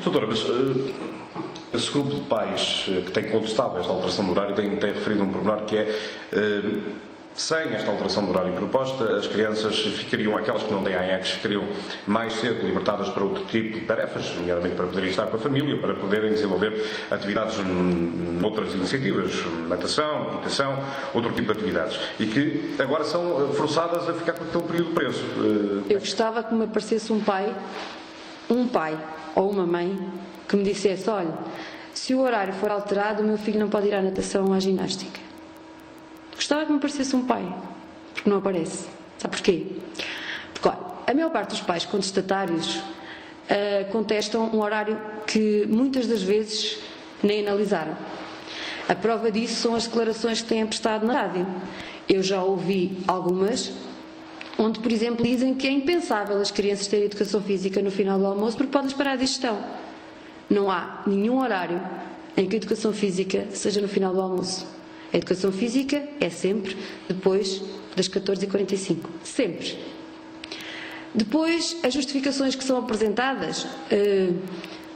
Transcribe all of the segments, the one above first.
Doutora, mas esse grupo de pais que tem contestado esta alteração do horário tem referido um pormenor que é sem esta alteração do horário proposta, as crianças ficariam, aquelas que não têm AECs, ficariam mais cedo libertadas para outro tipo de tarefas, nomeadamente para poderem estar com a família, para poderem desenvolver atividades noutras iniciativas, natação, equitação, outro tipo de atividades, e que agora são forçadas a ficar com aquele período preso. Eu gostava que me aparecesse um pai ou uma mãe que me dissesse: olha, se o horário for alterado, o meu filho não pode ir à natação ou à ginástica. Gostava que me aparecesse um pai, porque não aparece. Sabe porquê? Porque, olha, a maior parte dos pais contestatários contestam um horário que muitas das vezes nem analisaram. A prova disso são as declarações que têm prestado na rádio. Eu já ouvi algumas onde, por exemplo, dizem que é impensável as crianças terem educação física no final do almoço porque podem esperar a digestão. Não há nenhum horário em que a educação física seja no final do almoço. A educação física é sempre depois das 14h45. Sempre. Depois, as justificações que são apresentadas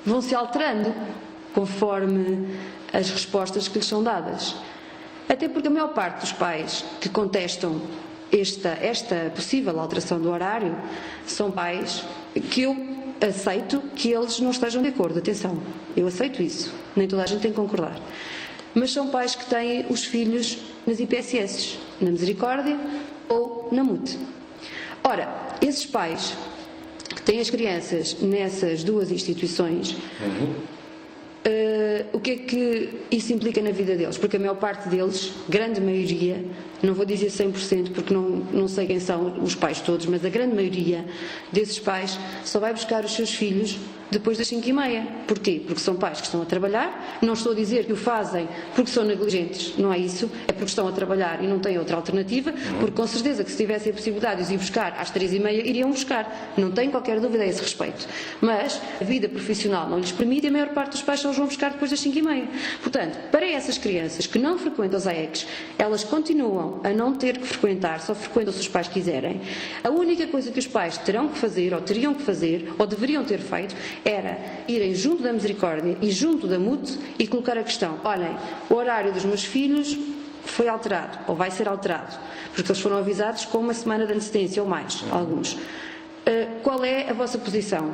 vão-se alterando conforme as respostas que lhes são dadas. Até porque a maior parte dos pais que contestam esta possível alteração do horário são pais que eu aceito que eles não estejam de acordo. Atenção, eu aceito isso. Nem toda a gente tem que concordar. Mas são pais que têm os filhos nas IPSS, na Misericórdia ou na MUT. Ora, esses pais que têm as crianças nessas duas instituições, o que é que isso implica na vida deles? Porque a maior parte deles, grande maioria, não vou dizer 100% porque não sei quem são os pais todos, mas a grande maioria desses pais só vai buscar os seus filhos depois das 5h30. Porquê? Porque são pais que estão a trabalhar. Não estou a dizer que o fazem porque são negligentes, não é isso, é porque estão a trabalhar e não têm outra alternativa, porque com certeza que se tivessem a possibilidade de os ir buscar às 3h30 iriam buscar, não tenho qualquer dúvida a esse respeito, mas a vida profissional não lhes permite e a maior parte dos pais só os vão buscar depois das 5h30. Portanto, para essas crianças que não frequentam os AECs, elas continuam a não ter que frequentar, só frequentam se os pais quiserem. A única coisa que os pais terão que fazer, ou teriam que fazer, ou deveriam ter feito, era irem junto da Misericórdia e junto da MUT e colocar a questão: olhem, o horário dos meus filhos foi alterado, ou vai ser alterado, porque eles foram avisados com uma semana de antecedência ou mais, alguns. Qual é a vossa posição?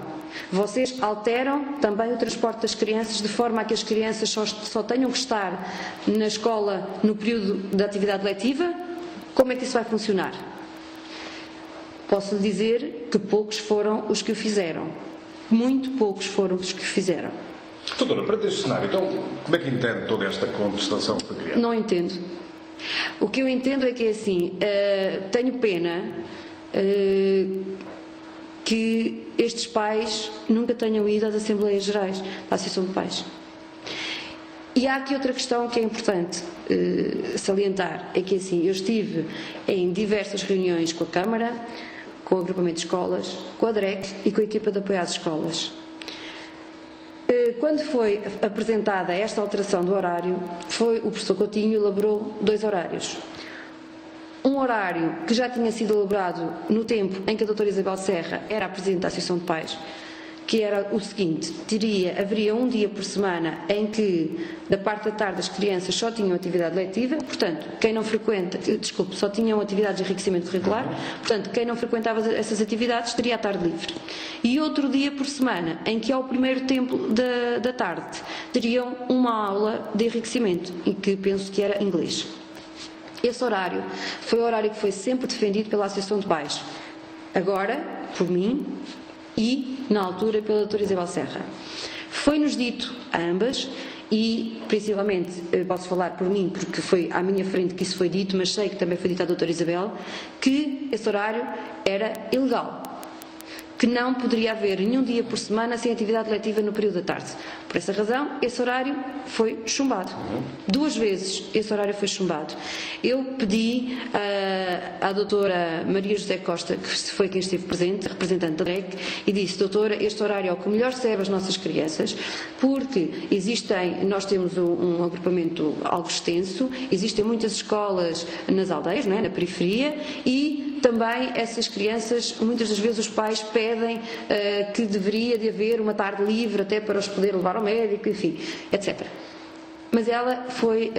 Vocês alteram também o transporte das crianças de forma a que as crianças só tenham que estar na escola no período da atividade letiva? Como é que isso vai funcionar? Posso dizer que poucos foram os que o fizeram. Muito poucos foram os que o fizeram. Doutora, para este cenário, então, como é que entende toda esta contestação que foi criada? Não entendo. O que eu entendo é que é assim, tenho pena que estes pais nunca tenham ido às Assembleias Gerais da Associação de Pais. E há aqui outra questão que é importante salientar, é que assim, eu estive em diversas reuniões com a Câmara, com o agrupamento de escolas, com a DREC e com a equipa de apoio às escolas. Quando foi apresentada esta alteração do horário, o professor Coutinho elaborou 2 horários. Um horário que já tinha sido elaborado no tempo em que a doutora Isabel Serra era a Presidente da Associação de Pais, que era o seguinte: haveria um dia por semana em que, da parte da tarde, as crianças só tinham atividade letiva, portanto, quem não frequenta, só tinham atividades de enriquecimento curricular, portanto, quem não frequentava essas atividades teria a tarde livre. E outro dia por semana, em que ao primeiro tempo da tarde, teriam uma aula de enriquecimento, em que penso que era inglês. Esse horário foi o horário que foi sempre defendido pela Associação de Pais. Agora, por mim, e, na altura, pela doutora Isabel Serra. Foi-nos dito a ambas, e principalmente posso falar por mim, porque foi à minha frente que isso foi dito, mas sei que também foi dito à doutora Isabel, que esse horário era ilegal, que não poderia haver nenhum dia por semana sem atividade letiva no período da tarde. Por essa razão, esse horário foi chumbado. 2 vezes esse horário foi chumbado. Eu pedi à doutora Maria José Costa, que foi quem esteve presente, representante da DREC, e disse: doutora, este horário é o que melhor serve às nossas crianças, porque nós temos um agrupamento algo extenso, existem muitas escolas nas aldeias, não é? Na periferia, e também essas crianças, muitas das vezes os pais pedem que deveria de haver uma tarde livre até para os poder levar ao médico, enfim, etc. Mas ela foi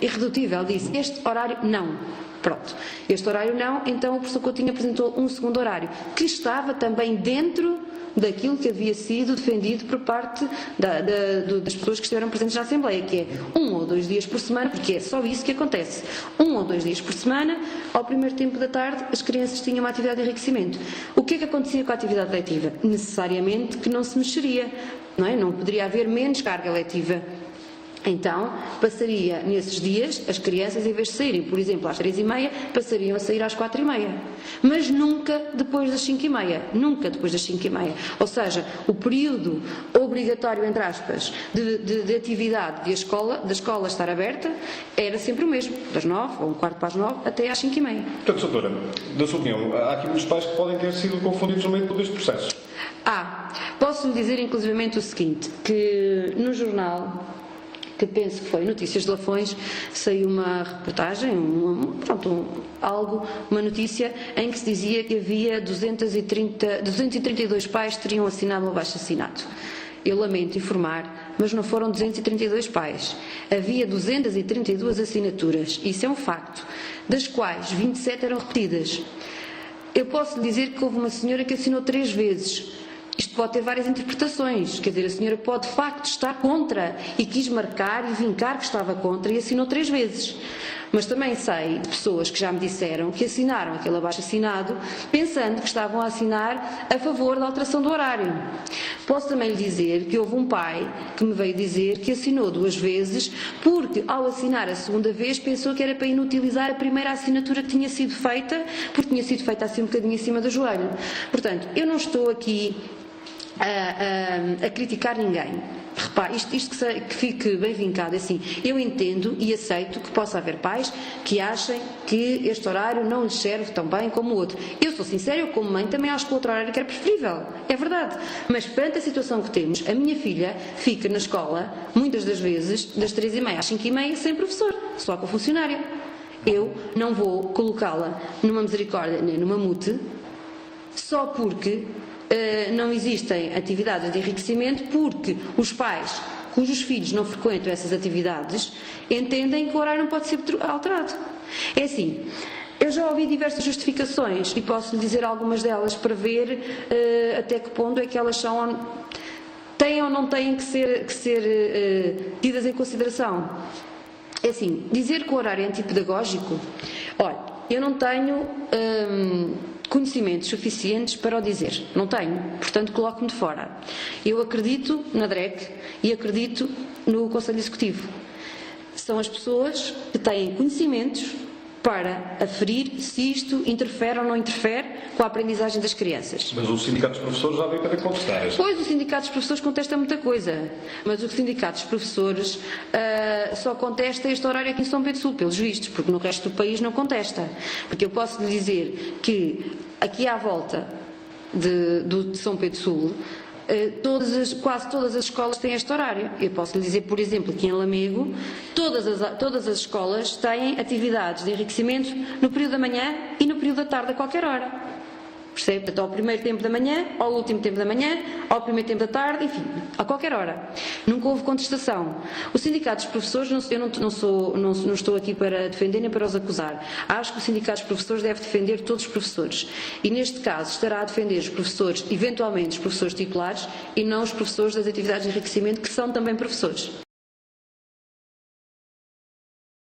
irredutível, disse, este horário não. Pronto, este horário não, então o professor Coutinho apresentou um segundo horário, que estava também dentro daquilo que havia sido defendido por parte das pessoas que estiveram presentes na Assembleia, que é 1 ou 2 dias por semana, porque é só isso que acontece. 1 ou 2 dias por semana, ao primeiro tempo da tarde, as crianças tinham uma atividade de enriquecimento. O que é que acontecia com a atividade letiva? Necessariamente que não se mexeria, não é? Não poderia haver menos carga letiva. Então, passaria nesses dias, as crianças, em vez de saírem, por exemplo, às 3h30, passariam a sair às 4h30. Mas nunca depois das 5h30. Nunca depois das 5h30. Ou seja, o período obrigatório, entre aspas, de atividade da escola estar aberta, era sempre o mesmo, das 9 ou um quarto para as 9 até às 5h30. Portanto, doutora, da sua opinião, há aqui muitos pais que podem ter sido confundidos no meio de todo este processo. Posso lhe dizer inclusivamente o seguinte, que no jornal, que penso que foi Notícias de Lafões, saiu uma reportagem, uma notícia em que se dizia que havia 232 pais que teriam assinado um abaixo-assinado. Eu lamento informar, mas não foram 232 pais. Havia 232 assinaturas, isso é um facto, das quais 27 eram repetidas. Eu posso lhe dizer que houve uma senhora que assinou 3 vezes. Isto pode ter várias interpretações, quer dizer, a senhora pode de facto estar contra e quis marcar e vincar que estava contra e assinou 3 vezes. Mas também sei de pessoas que já me disseram que assinaram aquele abaixo-assinado pensando que estavam a assinar a favor da alteração do horário. Posso também lhe dizer que houve um pai que me veio dizer que assinou 2 vezes porque ao assinar a segunda vez pensou que era para inutilizar a primeira assinatura que tinha sido feita, porque tinha sido feita assim um bocadinho em cima do joelho. Portanto, eu não estou aqui a criticar ninguém. Repare, isto que fique bem vincado, assim, eu entendo e aceito que possa haver pais que achem que este horário não lhes serve tão bem como o outro. Eu sou sincera, eu como mãe também acho que o outro horário que era preferível, é verdade. Mas perante a situação que temos, a minha filha fica na escola, muitas das vezes, das 3h30 às 5h30, sem professor, só com funcionário. Eu não vou colocá-la numa misericórdia nem numa mute, só porque não existem atividades de enriquecimento, porque os pais cujos filhos não frequentam essas atividades entendem que o horário não pode ser alterado. É assim, eu já ouvi diversas justificações e posso lhe dizer algumas delas para ver até que ponto é que elas têm ou não têm que ser tidas em consideração. É assim, dizer que o horário é antipedagógico, olha, eu não tenho conhecimentos suficientes para o dizer. Não tenho, portanto coloco-me de fora. Eu acredito na DREC e acredito no Conselho Executivo. São as pessoas que têm conhecimentos para aferir se isto interfere ou não interfere com a aprendizagem das crianças. Mas o Sindicato dos Professores já veio para contestar. Pois, o Sindicato dos Professores contesta muita coisa, mas o Sindicato dos Professores só contesta este horário aqui em São Pedro Sul, pelos vistos, porque no resto do país não contesta. Porque eu posso lhe dizer que aqui à volta de São Pedro Sul, quase todas as escolas têm este horário. Eu posso lhe dizer, por exemplo, que em Lamego, todas as escolas têm atividades de enriquecimento no período da manhã e no período da tarde a qualquer hora. Percebe? Portanto, ao primeiro tempo da manhã, ao último tempo da manhã, ao primeiro tempo da tarde, enfim, a qualquer hora. Nunca houve contestação. O Sindicato dos Professores, eu não estou aqui para defender nem para os acusar. Acho que o Sindicato dos Professores deve defender todos os professores. E neste caso estará a defender os professores, eventualmente os professores titulares, e não os professores das atividades de enriquecimento, que são também professores.